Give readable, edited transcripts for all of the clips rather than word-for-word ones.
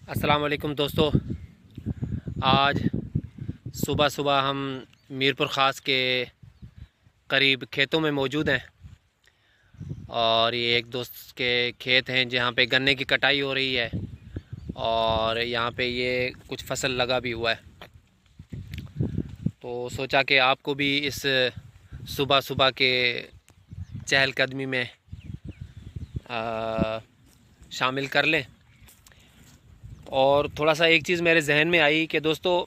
السلام علیکم دوستو، آج صبح صبح ہم میرپور خاص کے قریب کھیتوں میں موجود ہیں اور یہ ایک دوست کے کھیت ہیں جہاں پہ گنے کی کٹائی ہو رہی ہے اور یہاں پہ یہ کچھ فصل لگا بھی ہوا ہے۔ تو سوچا کہ آپ کو بھی اس صبح صبح کے چہل قدمی میں شامل کر لیں۔ اور تھوڑا سا ایک چیز میرے ذہن میں آئی کہ دوستو،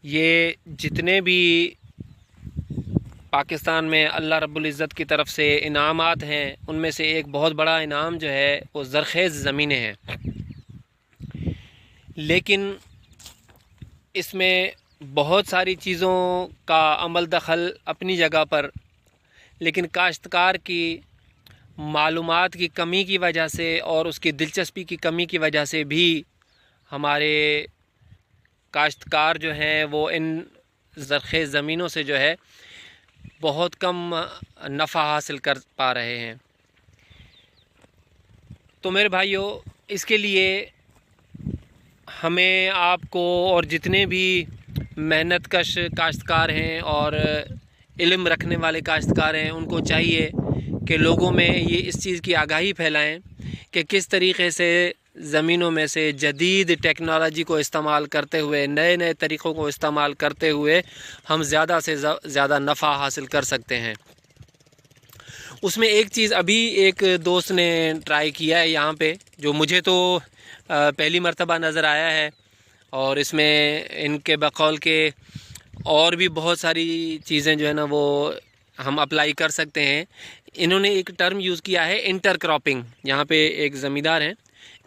یہ جتنے بھی پاکستان میں اللہ رب العزت کی طرف سے انعامات ہیں، ان میں سے ایک بہت بڑا انعام جو ہے وہ زرخیز زمینیں ہیں، لیکن اس میں بہت ساری چیزوں کا عمل دخل اپنی جگہ پر، لیکن کاشتکار کی معلومات کی کمی کی وجہ سے اور اس کی دلچسپی کی کمی کی وجہ سے بھی ہمارے کاشتکار جو ہیں وہ ان زرخیز زمینوں سے جو ہے بہت کم نفع حاصل کر پا رہے ہیں۔ تو میرے بھائیوں، اس کے لیے ہمیں آپ کو اور جتنے بھی محنت کش کاشتکار ہیں اور علم رکھنے والے کاشتکار ہیں، ان کو چاہیے کہ لوگوں میں یہ اس چیز کی آگاہی پھیلائیں کہ کس طریقے سے زمینوں میں سے جدید ٹیکنالوجی کو استعمال کرتے ہوئے، نئے نئے طریقوں کو استعمال کرتے ہوئے ہم زیادہ سے زیادہ نفع حاصل کر سکتے ہیں۔ اس میں ایک چیز ابھی ایک دوست نے ٹرائی کیا ہے یہاں پہ، جو مجھے تو پہلی مرتبہ نظر آیا ہے، اور اس میں ان کے بقول کے اور بھی بہت ساری چیزیں جو ہے نا وہ ہم اپلائی کر سکتے ہیں۔ انہوں نے ایک ٹرم یوز کیا ہے انٹر کراپنگ۔ یہاں پہ ایک زمیندار ہیں،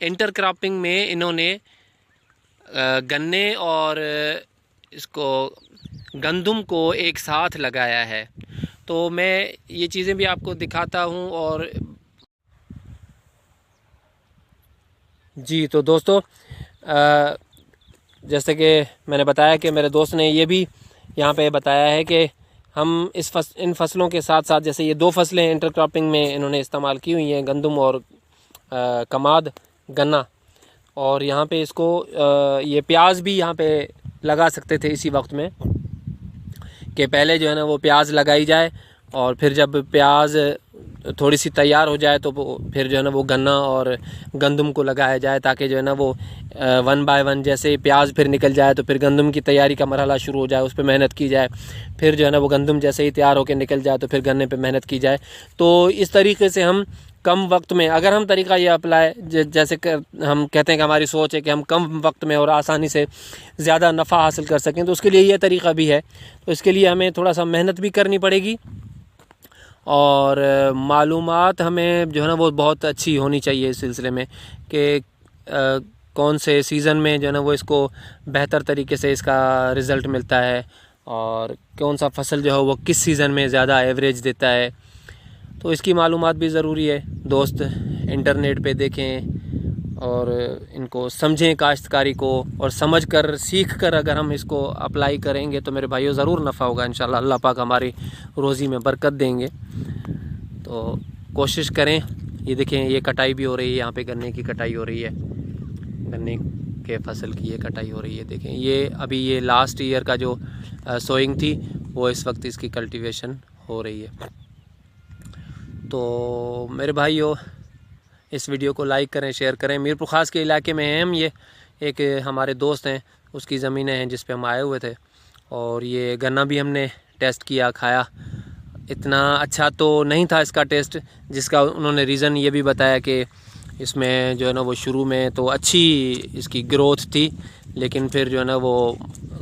انٹر کراپنگ میں انہوں نے گنے اور اس کو گندم کو ایک ساتھ لگایا ہے۔ تو میں یہ چیزیں بھی آپ کو دکھاتا ہوں۔ اور جی تو دوستو، جیسے کہ میں نے بتایا کہ میرے دوست نے یہ بھی یہاں پہ بتایا ہے کہ ہم ان فصلوں کے ساتھ ساتھ، جیسے یہ دو فصلیں انٹر کراپنگ میں انہوں نے استعمال کی ہوئی ہیں، گندم اور کماد گنا، اور یہاں پہ اس کو یہ پیاز بھی یہاں پہ لگا سکتے تھے اسی وقت میں، کہ پہلے جو ہے نا وہ پیاز لگائی جائے اور پھر جب پیاز تھوڑی سی تیار ہو جائے تو پھر جو ہے نا وہ گنا اور گندم کو لگایا جائے، تاکہ جو ہے نا وہ 1 بائی 1 جیسے پیاز پھر نکل جائے تو پھر گندم کی تیاری کا مرحلہ شروع ہو جائے، اس پہ محنت کی جائے، پھر جو ہے نا وہ گندم جیسے ہی تیار ہو کے نکل جائے تو پھر گنے پہ محنت کی جائے۔ تو اس طریقے سے ہم کم وقت میں، اگر ہم طریقہ یہ اپلائے، جیسے کہ ہم کہتے ہیں کہ ہماری سوچ ہے کہ ہم کم وقت میں اور آسانی سے زیادہ نفع حاصل کر سکیں، تو اس کے لیے یہ طریقہ بھی ہے۔ تو اس کے لیے ہمیں تھوڑا سا محنت بھی کرنی پڑے گی، اور معلومات ہمیں جو ہے نا وہ بہت اچھی ہونی چاہیے اس سلسلے میں، کہ کون سے سیزن میں جو ہے نا وہ اس کو بہتر طریقے سے اس کا رزلٹ ملتا ہے، اور کون سا فصل جو ہے وہ کس سیزن میں زیادہ ایوریج دیتا ہے۔ تو اس کی معلومات بھی ضروری ہے دوست، انٹرنیٹ پہ دیکھیں اور ان کو سمجھیں کاشتکاری کو، اور سمجھ کر سیکھ کر اگر ہم اس کو اپلائی کریں گے تو میرے بھائیوں ضرور نفع ہوگا انشاءاللہ۔ اللہ پاک ہماری روزی میں برکت دیں گے۔ تو کوشش کریں۔ یہ دیکھیں، یہ کٹائی بھی ہو رہی ہے، یہاں پہ گنے کی کٹائی ہو رہی ہے، گنے کے فصل کی یہ کٹائی ہو رہی ہے۔ دیکھیں، یہ ابھی یہ لاسٹ ایئر کا جو سوئنگ تھی، وہ اس وقت اس کی کلٹیویشن ہو رہی ہے۔ تو میرے بھائیوں، اس ویڈیو کو لائک کریں، شیئر کریں۔ میرپور خاص کے علاقے میں ہیں ہم، یہ ایک ہمارے دوست ہیں، اس کی زمینیں ہیں جس پہ ہم آئے ہوئے تھے، اور یہ گنا بھی ہم نے ٹیسٹ کیا، کھایا۔ اتنا اچھا تو نہیں تھا اس کا ٹیسٹ، جس کا انہوں نے ریزن یہ بھی بتایا کہ اس میں جو ہے نا وہ شروع میں تو اچھی اس کی گروتھ تھی، لیکن پھر جو ہے نا وہ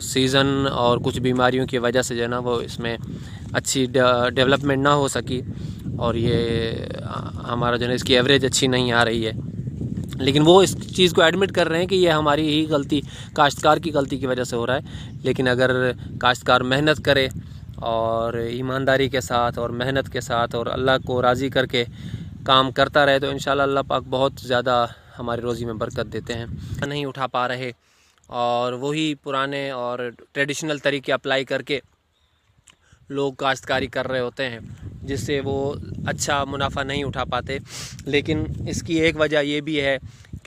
سیزن اور کچھ بیماریوں کی وجہ سے جو ہے نا وہ اس میں اچھی ڈیولپمنٹ نہ ہو سکی، اور یہ ہمارا جو ہے اس کی ایوریج اچھی نہیں آ رہی ہے۔ لیکن وہ اس چیز کو ایڈمٹ کر رہے ہیں کہ یہ ہماری ہی غلطی، کاشتکار کی غلطی کی وجہ سے ہو رہا ہے۔ لیکن اگر کاشتکار محنت کرے اور ایمانداری کے ساتھ اور محنت کے ساتھ اور اللہ کو راضی کر کے کام کرتا رہے، تو انشاءاللہ اللہ پاک بہت زیادہ ہماری روزی میں برکت دیتے ہیں۔ نہیں اٹھا پا رہے اور وہی پرانے اور ٹریڈیشنل طریقے اپلائی کر کے لوگ کاشتکاری کر رہے ہوتے ہیں، جس سے وہ اچھا منافع نہیں اٹھا پاتے۔ لیکن اس کی ایک وجہ یہ بھی ہے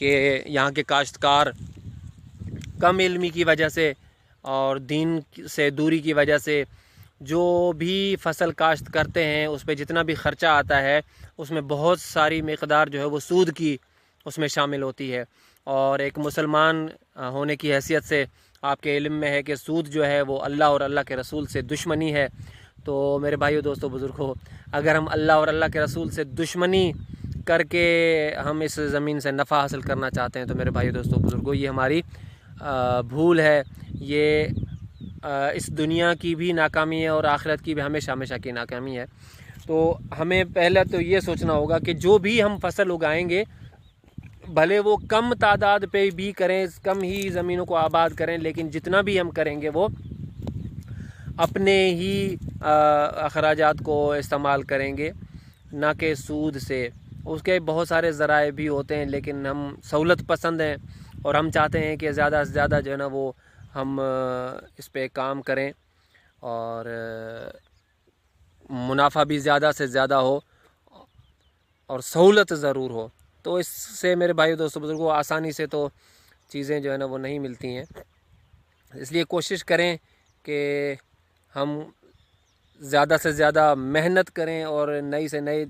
کہ یہاں کے کاشتکار کم علمی کی وجہ سے اور دین سے دوری کی وجہ سے جو بھی فصل کاشت کرتے ہیں اس پہ جتنا بھی خرچہ آتا ہے اس میں بہت ساری مقدار جو ہے وہ سود کی اس میں شامل ہوتی ہے. اور ایک مسلمان ہونے کی حیثیت سے آپ کے علم میں ہے کہ سود جو ہے وہ اللہ اور اللہ کے رسول سے دشمنی ہے. تو میرے بھائیو دوستو بزرگوں، اگر ہم اللہ اور اللہ کے رسول سے دشمنی کر کے ہم اس زمین سے نفع حاصل کرنا چاہتے ہیں تو میرے بھائیو دوستو بزرگوں، یہ ہماری بھول ہے. یہ اس دنیا کی بھی ناکامی ہے اور آخرت کی بھی ہمیشہ ہمیشہ کی ناکامی ہے. تو ہمیں پہلے تو یہ سوچنا ہوگا کہ جو بھی ہم فصل اگائیں گے بھلے وہ کم تعداد پہ بھی کریں، کم ہی زمینوں کو آباد کریں، لیکن جتنا بھی ہم کریں گے وہ اپنے ہی اخراجات کو استعمال کریں گے، نہ کہ سود سے. اس کے بہت سارے ذرائع بھی ہوتے ہیں لیکن ہم سہولت پسند ہیں اور ہم چاہتے ہیں کہ زیادہ سے زیادہ جو ہے نا وہ ہم اس پہ کام کریں اور منافع بھی زیادہ سے زیادہ ہو اور سہولت ضرور ہو. تو اس سے میرے بھائی دوستوں بزرگوں آسانی سے تو چیزیں جو ہے نا وہ نہیں ملتی ہیں. اس لیے کوشش کریں کہ ہم زیادہ سے زیادہ محنت کریں اور نئی سے نئے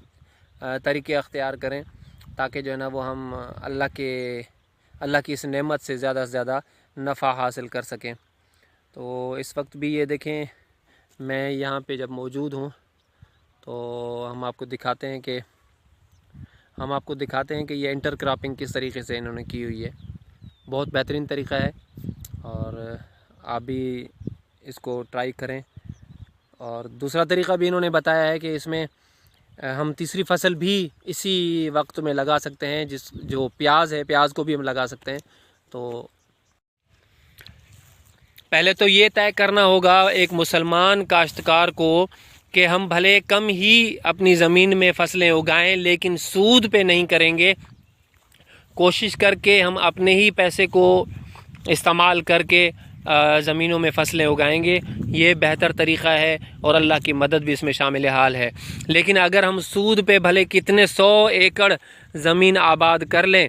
طریقے اختیار کریں تاکہ جو ہے نا وہ ہم اللہ کی اس نعمت سے زیادہ نفع حاصل کر سکیں. تو اس وقت بھی یہ دیکھیں میں یہاں پہ جب موجود ہوں تو ہم آپ کو دکھاتے ہیں کہ یہ انٹر کراپنگ کس طریقے سے انہوں نے کی ہوئی ہے. بہت بہترین طریقہ ہے اور آپ بھی اس کو ٹرائی کریں. اور دوسرا طریقہ بھی انہوں نے بتایا ہے کہ اس میں ہم تیسری فصل بھی اسی وقت میں لگا سکتے ہیں، جو پیاز ہے، پیاز کو بھی ہم لگا سکتے ہیں. تو پہلے تو یہ طے کرنا ہوگا ایک مسلمان کاشتکار کو کہ ہم بھلے کم ہی اپنی زمین میں فصلیں اگائیں لیکن سود پہ نہیں کریں گے. کوشش کر کے ہم اپنے ہی پیسے کو استعمال کر کے زمینوں میں فصلیں اگائیں گے. یہ بہتر طریقہ ہے اور اللہ کی مدد بھی اس میں شامل حال ہے. لیکن اگر ہم سود پہ بھلے کتنے 100 ایکڑ زمین آباد کر لیں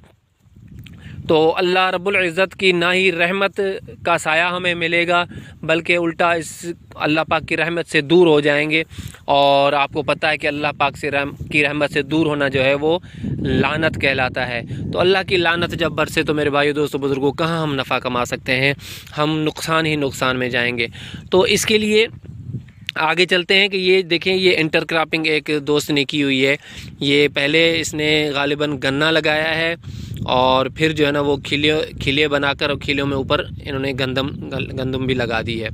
تو اللہ رب العزت کی نہ ہی رحمت کا سایہ ہمیں ملے گا بلکہ الٹا اس اللہ پاک کی رحمت سے دور ہو جائیں گے. اور آپ کو پتہ ہے کہ اللہ پاک کی رحمت سے دور ہونا جو ہے وہ لعنت کہلاتا ہے. تو اللہ کی لعنت جب برسے تو میرے بھائیو دوستو بزرگوں کہاں ہم نفع کما سکتے ہیں، ہم نقصان ہی نقصان میں جائیں گے. تو اس کے لیے آگے چلتے ہیں کہ یہ دیکھیں یہ انٹر کراپنگ ایک دوست نے کی ہوئی ہے. یہ پہلے اس نے غالباً گنا لگایا ہے اور پھر جو ہے نا وہ کھلے بنا کر اور کھلیوں میں اوپر انہوں نے گندم بھی لگا دی ہے.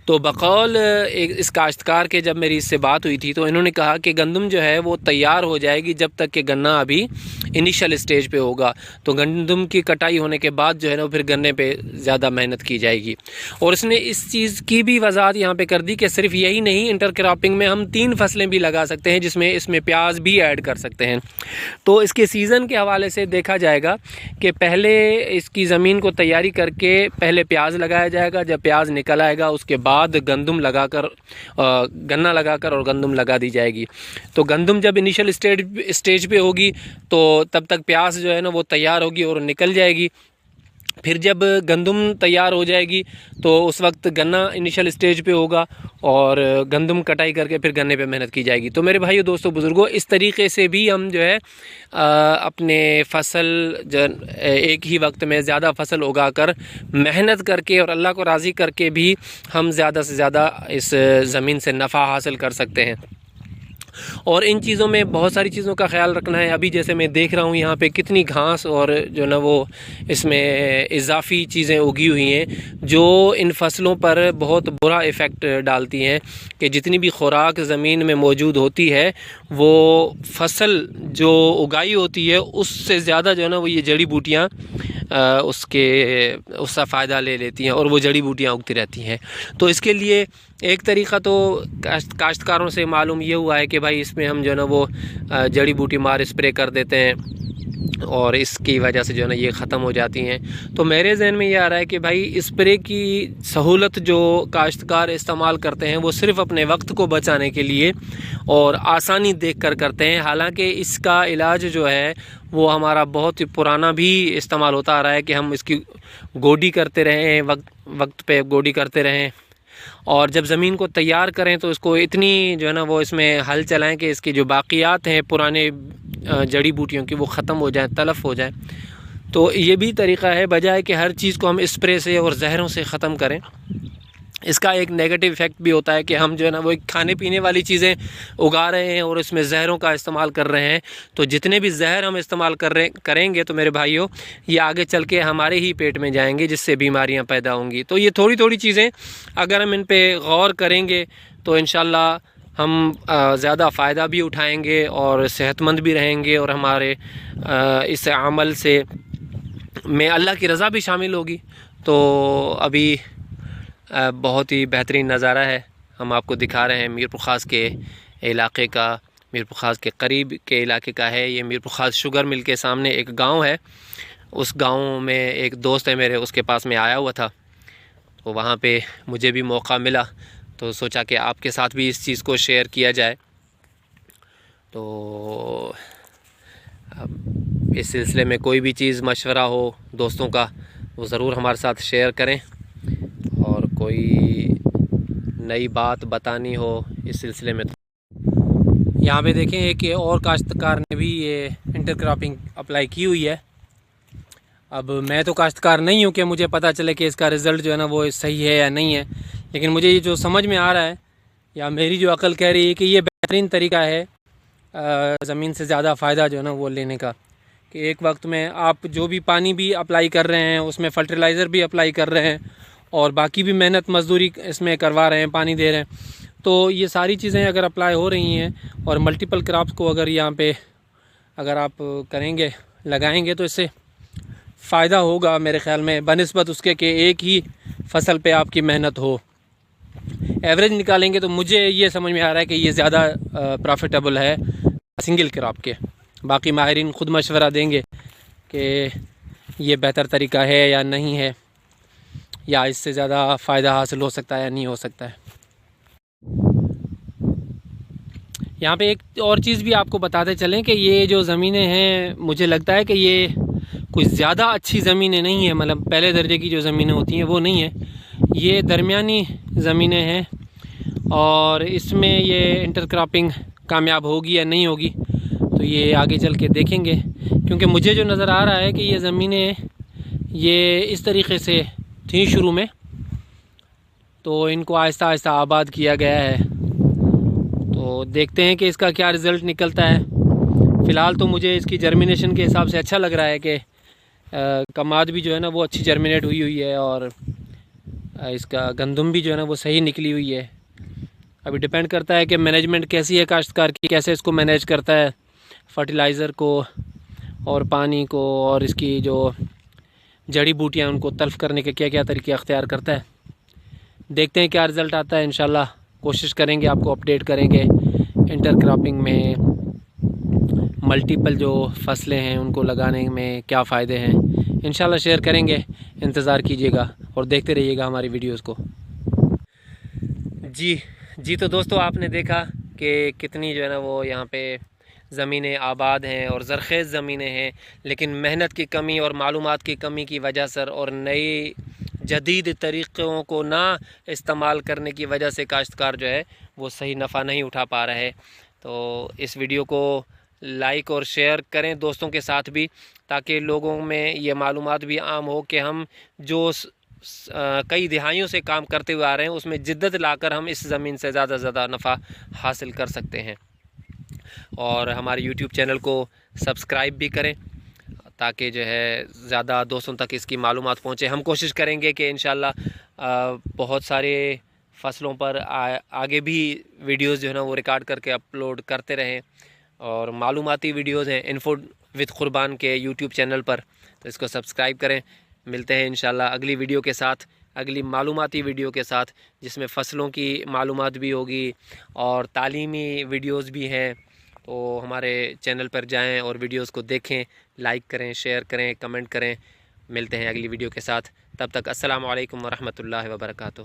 تو بقول اس کاشتکار کے جب میری اس سے بات ہوئی تھی تو انہوں نے کہا کہ گندم جو ہے وہ تیار ہو جائے گی جب تک کہ گنا ابھی انیشل اسٹیج پہ ہوگا. تو گندم کی کٹائی ہونے کے بعد جو ہے نا پھر گنے پہ زیادہ محنت کی جائے گی. اور اس نے اس چیز کی بھی وضاحت یہاں پہ کر دی کہ صرف یہی نہیں، انٹر کراپنگ میں ہم 3 فصلیں بھی لگا سکتے ہیں جس میں اس میں پیاز بھی ایڈ کر سکتے ہیں. تو اس کے سیزن کے حوالے سے دیکھا جائے گا کہ پہلے اس کی زمین کو تیاری کر کے پہلے پیاز لگایا جائے گا. جب پیاز نکل آئے گا اس کے بعد گندم لگا کر گنا لگا کر اور گندم لگا دی جائے گی. تو گندم جب انیشل اسٹیج پہ ہوگی تو تب تک پیاز جو ہے نا وہ تیار ہوگی اور نکل جائے گی. پھر جب گندم تیار ہو جائے گی تو اس وقت گنا انیشل اسٹیج پہ ہوگا اور گندم کٹائی کر کے پھر گنے پہ محنت کی جائے گی. تو میرے بھائیو دوستو بزرگوں اس طریقے سے بھی ہم جو ہے اپنے فصل ایک ہی وقت میں زیادہ فصل اگا کر محنت کر کے اور اللہ کو راضی کر کے بھی ہم زیادہ سے زیادہ اس زمین سے نفع حاصل کر سکتے ہیں. اور ان چیزوں میں بہت ساری چیزوں کا خیال رکھنا ہے. ابھی جیسے میں دیکھ رہا ہوں یہاں پہ کتنی گھاس اور جو نا وہ اس میں اضافی چیزیں اگی ہوئی ہیں جو ان فصلوں پر بہت برا ایفیکٹ ڈالتی ہیں کہ جتنی بھی خوراک زمین میں موجود ہوتی ہے وہ فصل جو اگائی ہوتی ہے اس سے زیادہ جو ہے نا وہ یہ جڑی بوٹیاں اس کا فائدہ لے لیتی ہیں اور وہ جڑی بوٹیاں اگتی رہتی ہیں. تو اس کے لیے ایک طریقہ تو کاشتکاروں سے معلوم یہ ہوا ہے کہ بھائی اس میں ہم جو ہے نا وہ جڑی بوٹی مار اسپرے کر دیتے ہیں اور اس کی وجہ سے جو ہے نا یہ ختم ہو جاتی ہیں۔ تو میرے ذہن میں یہ آ رہا ہے کہ بھائی اسپرے کی سہولت جو کاشتکار استعمال کرتے ہیں وہ صرف اپنے وقت کو بچانے کے لیے اور آسانی دیکھ کر کرتے ہیں، حالانکہ اس کا علاج جو ہے وہ ہمارا بہت پرانا بھی استعمال ہوتا آ رہا ہے کہ ہم اس کی گوڈی کرتے رہیں، وقت پہ گوڈی کرتے رہیں، اور جب زمین کو تیار کریں تو اس کو اتنی جو ہے نا وہ اس میں ہل چلائیں کہ اس کی جو باقیات ہیں پرانے جڑی بوٹیوں کی وہ ختم ہو جائیں، تلف ہو جائیں۔ تو یہ بھی طریقہ ہے، بجائے کہ ہر چیز کو ہم اسپرے سے اور زہروں سے ختم کریں۔ اس کا ایک نیگیٹو ایفیکٹ بھی ہوتا ہے کہ ہم جو ہے نا وہ کھانے پینے والی چیزیں اگا رہے ہیں اور اس میں زہروں کا استعمال کر رہے ہیں، تو جتنے بھی زہر ہم استعمال کریں گے تو میرے بھائیوں یہ آگے چل کے ہمارے ہی پیٹ میں جائیں گے، جس سے بیماریاں پیدا ہوں گی۔ تو یہ تھوڑی تھوڑی چیزیں اگر ہم ان پہ غور کریں گے تو انشاءاللہ ہم زیادہ فائدہ بھی اٹھائیں گے اور صحت مند بھی رہیں گے، اور ہمارے اس عمل سے میں اللہ کی رضا بھی شامل ہوگی۔ تو ابھی بہت ہی بہترین نظارہ ہے، ہم آپ کو دکھا رہے ہیں میر پرخاص کے علاقے کا، میر پرخاص کے قریب کے علاقے کا ہے یہ۔ میر پرخاص شوگر مل کے سامنے ایک گاؤں ہے، اس گاؤں میں ایک دوست ہے میرے، اس کے پاس میں آیا ہوا تھا، تو وہاں پہ مجھے بھی موقع ملا تو سوچا کہ آپ کے ساتھ بھی اس چیز کو شیئر کیا جائے۔ تو اس سلسلے میں کوئی بھی چیز مشورہ ہو دوستوں کا وہ ضرور ہمارے ساتھ شیئر کریں، اور کوئی نئی بات بتانی ہو اس سلسلے میں۔ یہاں پہ دیکھیں ایک اور کاشتکار نے بھی یہ انٹر کراپنگ اپلائی کی ہوئی ہے۔ اب میں تو کاشتکار نہیں ہوں کہ مجھے پتہ چلے کہ اس کا رزلٹ جو ہے نا وہ صحیح ہے یا نہیں ہے، لیکن مجھے یہ جو سمجھ میں آ رہا ہے یا میری جو عقل کہہ رہی ہے کہ یہ بہترین طریقہ ہے زمین سے زیادہ فائدہ جو ہے نا وہ لینے کا، کہ ایک وقت میں آپ جو بھی پانی بھی اپلائی کر رہے ہیں اس میں فرٹیلائزر بھی اپلائی کر رہے ہیں اور باقی بھی محنت مزدوری اس میں کروا رہے ہیں، پانی دے رہے ہیں، تو یہ ساری چیزیں اگر اپلائی ہو رہی ہیں اور ملٹیپل کراپس کو اگر یہاں پہ اگر آپ کریں گے، لگائیں گے، تو اس سے فائدہ ہوگا میرے خیال میں، بنسبت اس کے کہ ایک ہی فصل پہ آپ کی محنت ہو۔ ایوریج نکالیں گے تو مجھے یہ سمجھ میں آ رہا ہے کہ یہ زیادہ پروفیٹیبل ہے سنگل کراپ کے۔ باقی ماہرین خود مشورہ دیں گے کہ یہ بہتر طریقہ ہے یا نہیں ہے، یا اس سے زیادہ فائدہ حاصل ہو سکتا ہے یا نہیں ہو سکتا ہے۔ یہاں پہ ایک اور چیز بھی آپ کو بتاتے چلیں کہ یہ جو زمینیں ہیں مجھے لگتا ہے کہ یہ کچھ زیادہ اچھی زمینیں نہیں ہیں، مطلب پہلے درجے کی جو زمینیں ہوتی ہیں وہ نہیں ہیں، یہ درمیانی زمینیں ہیں، اور اس میں یہ انٹر کراپنگ کامیاب ہوگی یا نہیں ہوگی تو یہ آگے چل کے دیکھیں گے، کیونکہ مجھے جو نظر آ رہا ہے کہ یہ زمینیں یہ اس طریقے سے تھیں شروع میں، تو ان کو آہستہ آہستہ آباد کیا گیا ہے، تو دیکھتے ہیں کہ اس کا کیا رزلٹ نکلتا ہے۔ فی الحال تو مجھے اس کی جرمینیشن کے حساب سے اچھا لگ رہا ہے کہ کماد بھی جو ہے نا وہ اچھی جرمینیٹ ہوئی ہے، اور اس کا گندم بھی جو ہے نا وہ صحیح نکلی ہوئی ہے۔ ابھی ڈیپینڈ کرتا ہے کہ مینجمنٹ کیسی ہے کاشتکار کی، کیسے اس کو مینیج کرتا ہے، فرٹیلائزر کو اور پانی کو اور اس کی جو جڑی بوٹیاں ان کو تلف کرنے کے کیا کیا طریقے اختیار کرتا ہے۔ دیکھتے ہیں کیا رزلٹ آتا ہے، انشاءاللہ کوشش کریں گے، آپ کو اپڈیٹ کریں گے انٹر کراپنگ میں ملٹیپل جو فصلیں ہیں ان کو لگانے میں کیا فائدے ہیں، انشاءاللہ شیئر کریں گے، انتظار کیجیے گا اور دیکھتے رہیے گا ہماری ویڈیوز کو۔ جی تو دوستو آپ نے دیکھا کہ کتنی جو ہے نا وہ یہاں پہ زمینیں آباد ہیں اور زرخیز زمینیں ہیں، لیکن محنت کی کمی اور معلومات کی کمی کی وجہ سے اور نئی جدید طریقوں کو نہ استعمال کرنے کی وجہ سے کاشتکار جو ہے وہ صحیح نفع نہیں اٹھا پا رہے۔ تو اس ویڈیو کو لائک اور شیئر کریں دوستوں کے ساتھ بھی، تاکہ لوگوں میں یہ معلومات بھی عام ہو کہ ہم جو کئی دہائیوں سے کام کرتے ہوئے آ رہے ہیں اس میں جدت لا کر ہم اس زمین سے زیادہ زیادہ نفع حاصل کر سکتے ہیں۔ اور ہمارے یوٹیوب چینل کو سبسکرائب بھی کریں تاکہ جو ہے زیادہ دوستوں تک اس کی معلومات پہنچے۔ ہم کوشش کریں گے کہ انشاءاللہ بہت سارے فصلوں پر آگے بھی ویڈیوز جو ہے نا وہ ریکارڈ کر کے اپلوڈ کرتے رہیں، اور معلوماتی ویڈیوز ہیں انفو وتھ قربان کے یوٹیوب چینل پر، تو اس کو سبسکرائب کریں۔ ملتے ہیں انشاءاللہ اگلی ویڈیو کے ساتھ، اگلی معلوماتی ویڈیو کے ساتھ، جس میں فصلوں کی معلومات بھی ہوگی اور تعلیمی ویڈیوز بھی ہیں۔ تو ہمارے چینل پر جائیں اور ویڈیوز کو دیکھیں، لائک کریں، شیئر کریں، کمنٹ کریں۔ ملتے ہیں اگلی ویڈیو کے ساتھ، تب تک السلام علیکم ورحمۃ اللہ وبرکاتہ۔